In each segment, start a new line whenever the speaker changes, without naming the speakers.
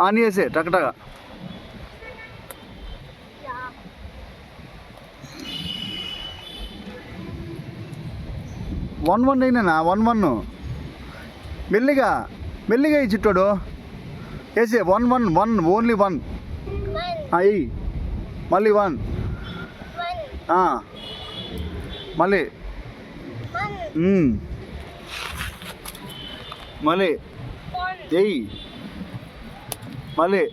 On చేసే టకటగా. One one అయినా 1-1 మెల్లిగా మెల్లిగా ఈ చిట్టోడు వేసే 1-1 ఓన్లీ 1 అయ్యి మళ్ళీ 1 మళ్ళీ మళ్ళీ ఎయ్యి మళ్ళీ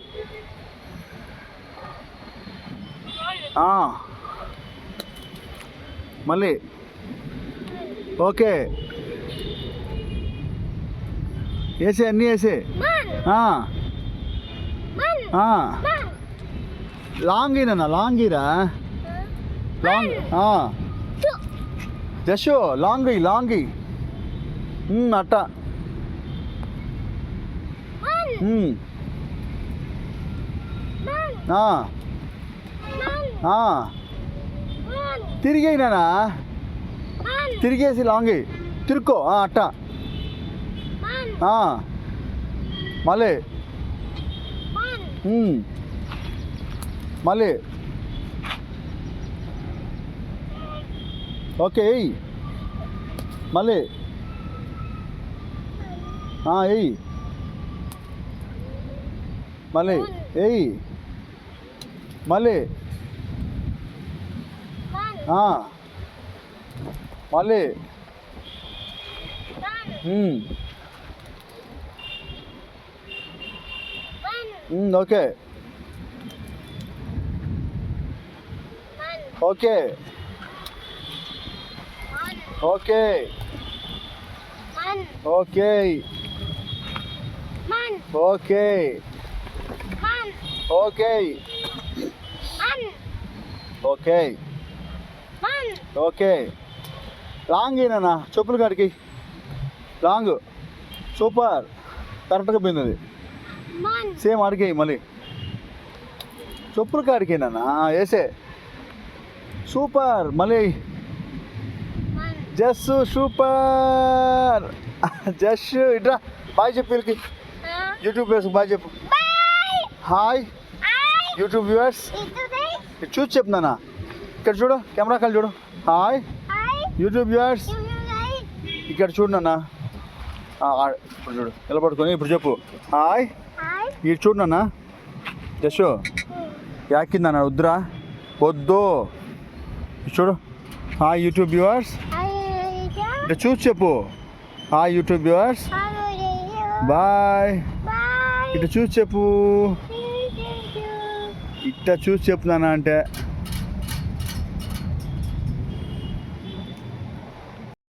మళ్ళీ ఓకే వేసే అన్నీ వేసే లాంగ్ అయినా లాంగీరా లాంగ్ జస్ట్ లాంగ్ లాంగ్ అట్ట తిరిగైనా తిరిగేసి లాంగ్ తిరుక్కో అట్ట మళ్ళీ మళ్ళీ ఓకే ఎయ్యి మళ్ళీ ఎయ్యి మళ్ళీ ఎయ్యి మళ్ళీ మళ్ళీ okay okay okay okay okay okay okay okay long ఏనా చెప్పులు కాడికి లాంగ్ సూపర్ కరెక్ట్గా పోయింది అది సేమ్ అడిగాయి మళ్ళీ చెప్పులు కాడికేనా వేసే సూపర్ మళ్ళీ జస్ట్ సూపర్ జస్ట్ ఇట్రా బాయ్ చెప్పు వీళ్ళకి యూట్యూబ్ వ్యూవర్స్ బాయ్ చెప్పు హాయ్ యూట్యూబ్ వ్యూవర్స్ ఇటు చూసి చెప్పు నాన్న ఇక్కడ చూడు కెమెరా కాల్ చూడు హాయ్ యూట్యూబ్ వ్యూవర్స్ ఇక్కడ చూడు నాన్న ఇప్పుడు చూడు నిలబడుకొని ఇప్పుడు చెప్పు హాయ్ ఇటు చూడు నాన్న జస్ట్ యాకిందన్న వద్దురా వద్దు చూడు హాయ్ యూట్యూబ్ వ్యూవర్స్ ఇట్లా చూసి చెప్పు హాయ్ యూట్యూబ్ వ్యూవర్స్ బాయ్ ఇట్లా చూసి చెప్పు ఇట్లా చూసి చెప్తున్నానా అంటే